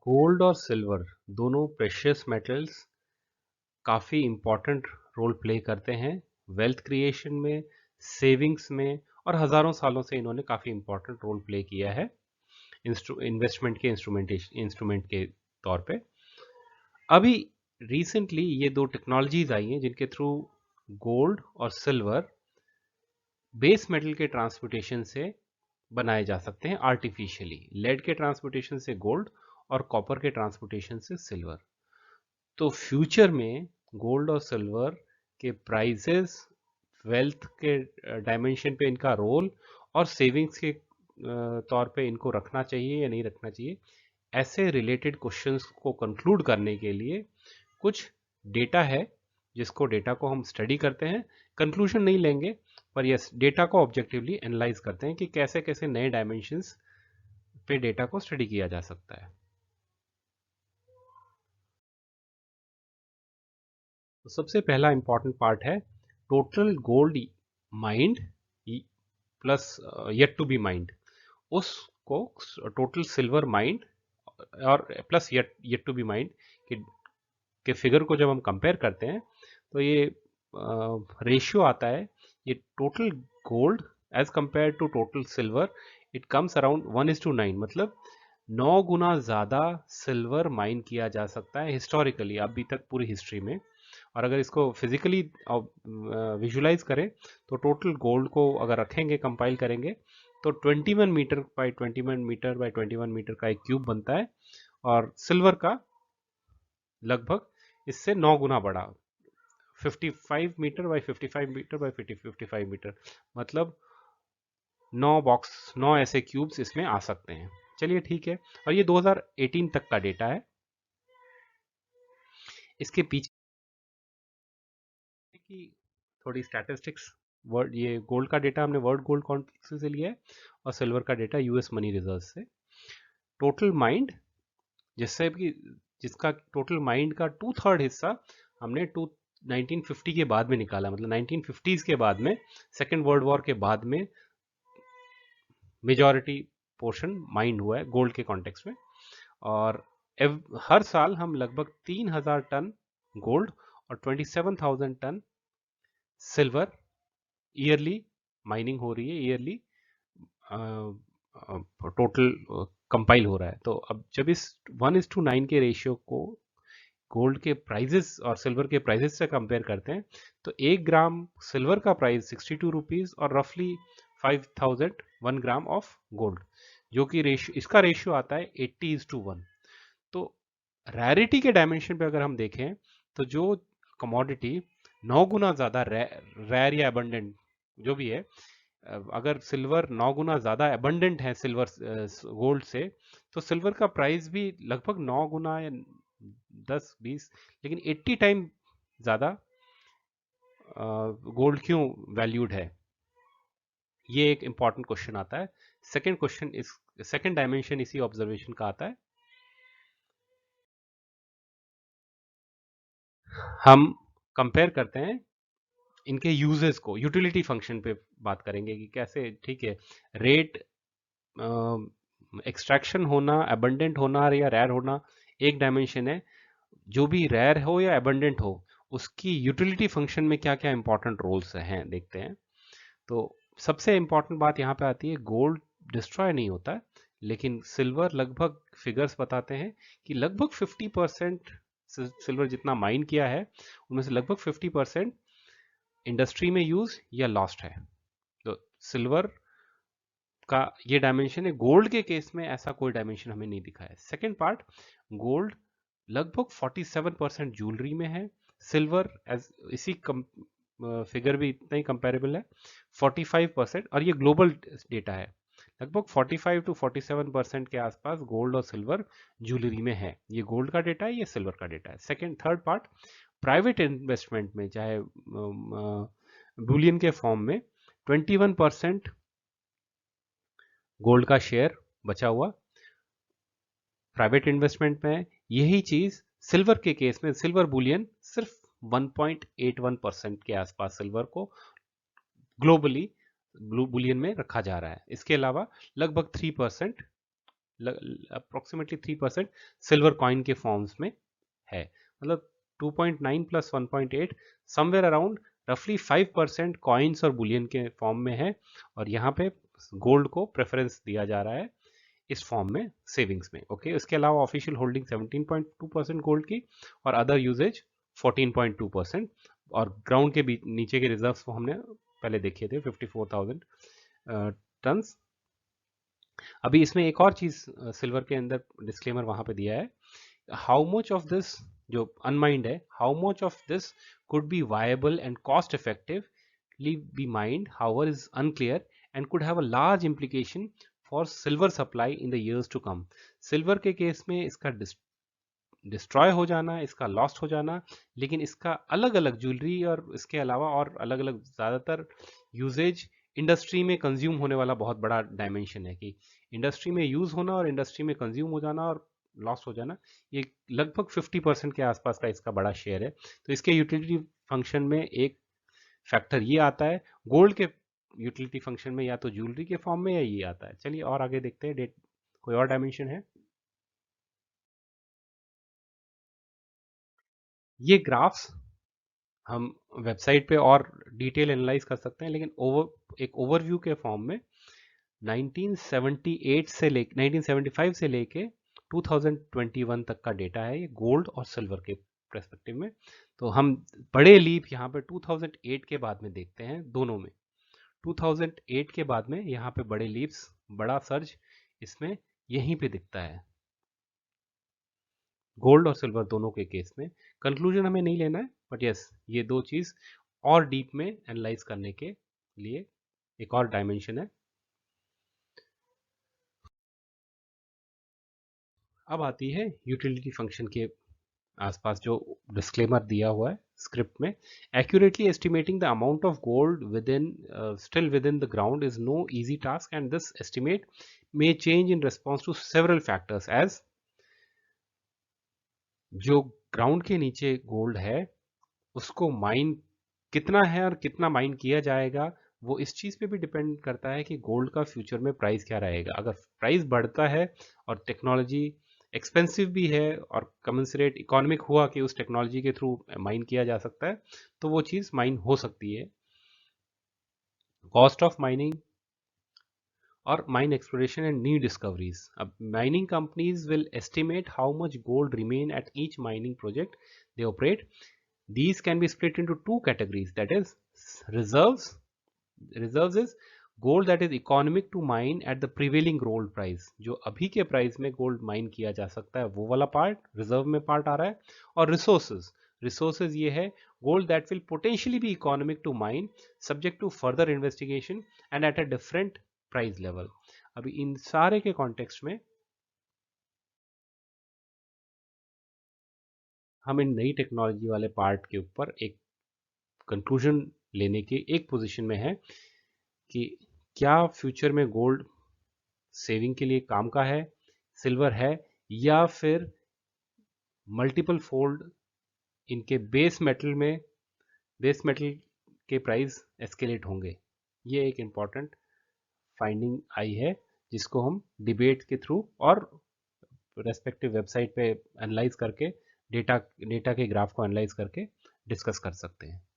Gold और silver दोनों precious metals काफ़ी इम्पोर्टेंट रोल प्ले करते हैं वेल्थ क्रिएशन में, सेविंग्स में, और हज़ारों सालों से इन्होंने काफ़ी इम्पोर्टेंट रोल प्ले किया है इन्वेस्टमेंट के इंस्ट्रूमेंट के तौर पे। अभी रिसेंटली ये दो टेक्नोलॉजीज आई हैं जिनके थ्रू गोल्ड और सिल्वर बेस मेटल के ट्रांसपोर्टेशन से बनाए जा सकते हैं आर्टिफिशियली, लेड के ट्रांसपोर्टेशन से गोल्ड और कॉपर के ट्रांसपोर्टेशन से सिल्वर। तो फ्यूचर में गोल्ड और सिल्वर के प्राइसेस, वेल्थ के डायमेंशन पे इनका रोल और सेविंग्स के तौर पे इनको रखना चाहिए या नहीं रखना चाहिए, ऐसे रिलेटेड क्वेश्चंस को कंक्लूड करने के लिए कुछ डेटा है जिसको डेटा को हम स्टडी करते हैं। कंक्लूजन नहीं लेंगे, पर यस डेटा को ऑब्जेक्टिवली एनालाइज करते हैं कि कैसे कैसे नए डायमेंशंस पे डेटा को स्टडी किया जा सकता है। तो सबसे पहला इंपॉर्टेंट पार्ट है total gold mined plus yet to be mined, उसको टोटल सिल्वर माइंड और plus yet to be mined के फिगर को जब हम कंपेयर करते हैं तो ये रेशियो आता है, ये total gold as compared to total silver it comes around 1:9, मतलब 9 गुना ज़्यादा सिल्वर माइन किया जा सकता है हिस्टोरिकली अभी तक पूरी हिस्ट्री में। और अगर इसको फिजिकली विजुलाइज करें तो टोटल गोल्ड को अगर रखेंगे, कंपाइल करेंगे, तो 21 metre by 21 metre by 21 metre का एक क्यूब बनता है, और सिल्वर का लगभग इससे 9 गुना बड़ा 55 metre by 55 metre by 55 metre, मतलब 9 ऐसे क्यूब्स इसमें आ सकते हैं। चलिए ठीक है, और ये 2018 तक का डेटा है। इसके पीछे की थोड़ी स्टैटिस्टिक्स, वर्ल्ड ये गोल्ड का डेटा हमने वर्ल्ड गोल्ड कॉन्फ्रेंस से लिया है और सिल्वर का डेटा यूएस मनी रिजर्व से। टोटल माइंड जिससे कि जिसका टोटल माइंड का 2/3 हिस्सा हमने 1950 के बाद में निकाला, मतलब 1950s के बाद में, सेकेंड वर्ल्ड वॉर के बाद में मेजॉरिटी पोर्शन माइंड हुआ है गोल्ड के कॉन्टेक्स्ट में। और हर साल हम लगभग 3000 टन गोल्ड और 27,000 टन सिल्वर ईयरली माइनिंग हो रही है, ईयरली टोटल कंपाइल हो रहा है। तो अब जब इस 1:9 के रेशियो को गोल्ड के प्राइजेस और सिल्वर के प्राइजेस से कंपेयर करते हैं तो 1 ग्राम सिल्वर का प्राइस 62 रुपीज़ और रफली 5000 1 ग्राम ऑफ गोल्ड, जो कि रेशियो, इसका रेशियो आता है 80:1। तो रैरिटी के डायमेंशन पे अगर हम देखें तो जो कमोडिटी 9 गुना ज़्यादा रैर या अबंडेंट जो भी है, अगर सिल्वर 9 गुना ज़्यादा अबंडेंट है सिल्वर गोल्ड से, तो सिल्वर का प्राइस भी लगभग 9 गुना या 10-20, लेकिन 80 टाइम ज़्यादा गोल्ड क्यों वैल्यूड है, ये एक इंपॉर्टेंट क्वेश्चन आता है। सेकंड क्वेश्चन, इस सेकंड डायमेंशन इसी ऑब्जर्वेशन का आता है। हम कंपेयर करते हैं इनके यूजेस को, यूटिलिटी फंक्शन पे बात करेंगे कि कैसे, ठीक है, रेट एक्सट्रैक्शन होना, अबंडेंट होना या रेयर होना एक डायमेंशन है, जो भी रेयर हो या अबंडेंट हो उसकी यूटिलिटी फंक्शन में क्या क्या इंपॉर्टेंट रोल्स हैं देखते हैं। तो सबसे इंपॉर्टेंट बात यहाँ पे आती है, गोल्ड डिस्ट्रॉय नहीं होता है, लेकिन सिल्वर लगभग फिगर्स बताते हैं कि लगभग 50% सिल्वर जितना माइन किया है उनमें से लगभग 50% इंडस्ट्री में यूज या लॉस्ट है। तो सिल्वर का ये डायमेंशन है, गोल्ड के केस में ऐसा कोई डायमेंशन हमें नहीं दिखा है। सेकेंड पार्ट, गोल्ड लगभग 47% ज्वेलरी में है, सिल्वर एज इसी फिगर भी इतना ही कंपेरेबल है 45%, और ये ग्लोबल डेटा है, लगभग 45 to 47% के आसपास गोल्ड और सिल्वर ज्वेलरी में है। ये गोल्ड का डेटा है, ये सिल्वर का डेटा है। Second third part, private investment में चाहे बुलियन के फॉर्म में 21% गोल्ड का शेयर बचा हुआ प्राइवेट इन्वेस्टमेंट में है। यही चीज सिल्वर के केस में, सिल्वर बुलियन सिर्फ 1.81% के आसपास सिल्वर को ग्लोबली बुलियन में रखा जा रहा है। इसके अलावा लगभग 3% अप्रोक्सीमेटली 3% सिल्वर कॉइन के फॉर्म्स में है। मतलब 2.9 प्लस 1.8 समवेयर अराउंड रफली 5% कॉइन्स और बुलियन के फॉर्म में है, और यहाँ पे गोल्ड को प्रेफरेंस दिया जा रहा है इस फॉर्म में सेविंग्स में। ओके, इसके अलावा ऑफिशियल होल्डिंग 17.2% गोल्ड की और अदर यूजेज 14.2%, और ग्राउंड के नीचे के रिजर्व्स को हमने पहले देखे थे 54,000 टन्स। अभी इसमें एक और चीज सिल्वर के अंदर डिस्क्लेमर वहां पे दिया है, हाउ मच ऑफ दिस जो अनमाइंड है, how much of this could be viable and cost effectively be mined however is unclear and could have a large implication for silver supply in the years to come. Silver के case में इसका destroy हो जाना, इसका lost हो जाना, लेकिन इसका अलग अलग ज्वेलरी और इसके अलावा और अलग अलग ज़्यादातर यूजेज इंडस्ट्री में कंज्यूम होने वाला बहुत बड़ा डायमेंशन है कि इंडस्ट्री में यूज़ होना और इंडस्ट्री में कंज्यूम हो जाना और लॉस हो जाना, ये लगभग 50% के आसपास का इसका बड़ा शेयर है। तो इसके यूटिलिटी फंक्शन में एक फैक्टर ये आता है, गोल्ड के यूटिलिटी फंक्शन में या तो ज्वेलरी के फॉर्म में या ये आता है। चलिए और आगे देखते हैं, डेट कोई और डायमेंशन है। ये ग्राफ्स हम वेबसाइट पे और डिटेल एनालाइज कर सकते हैं, लेकिन एक ओवरव्यू के फॉर्म में 1978 से 1975 से लेके 2021 तक का डेटा है, ये गोल्ड और सिल्वर के पर्सपेक्टिव में। तो हम बड़े लीप यहाँ पे 2008 के बाद में देखते हैं दोनों में। 2008 के बाद में यहाँ पे बड़े लीप्स, बड़ा सर्ज इसमें यहीं पे दिखता है, गोल्ड और सिल्वर दोनों के केस में। कंक्लूजन हमें नहीं लेना है, बट यस ये दो चीज और डीप में एनालाइज करने के लिए एक और डायमेंशन है। अब आती है यूटिलिटी फंक्शन के आसपास जो डिस्क्लेमर दिया हुआ है स्क्रिप्ट में, accurately estimating the amount of gold within still within the ground is no easy task and this estimate may change in response to several factors as, जो ग्राउंड के नीचे गोल्ड है उसको माइन कितना है और कितना माइन किया जाएगा, वो इस चीज़ पे भी डिपेंड करता है कि गोल्ड का फ्यूचर में प्राइस क्या रहेगा। अगर प्राइस बढ़ता है और टेक्नोलॉजी एक्सपेंसिव भी है और कमेंसरेट इकोनॉमिक हुआ कि उस टेक्नोलॉजी के थ्रू माइन किया जा सकता है, तो वो चीज़ माइन हो सकती है। कॉस्ट ऑफ माइनिंग और mine exploration and new discoveries. अब mining companies will estimate how much gold remain at each mining project they operate. These can be split into two categories, that is reserves. Reserves is gold that is economic to mine at the prevailing gold price, जो अभी के price में gold mine किया जा सकता है, वो वाला पार्ट रिजर्व में पार्ट आ रहा है। और रिसोर्सेज, रिसोर्सेज ये है gold that will potentially be economic to mine subject to further investigation and at a different price level. अभी इन सारे के कॉन्टेक्स्ट में हम इन नई टेक्नोलॉजी वाले पार्ट के ऊपर एक कंक्लूजन लेने के एक पोजीशन में है कि क्या फ्यूचर में गोल्ड सेविंग के लिए काम का है, सिल्वर है, या फिर मल्टीपल फोल्ड इनके बेस मेटल के प्राइस एस्केलेट होंगे। ये एक इम्पॉर्टेंट फाइंडिंग आई है जिसको हम डिबेट के थ्रू और रेस्पेक्टिव वेबसाइट पे एनालाइज करके डेटा के ग्राफ को एनालाइज करके डिस्कस कर सकते हैं।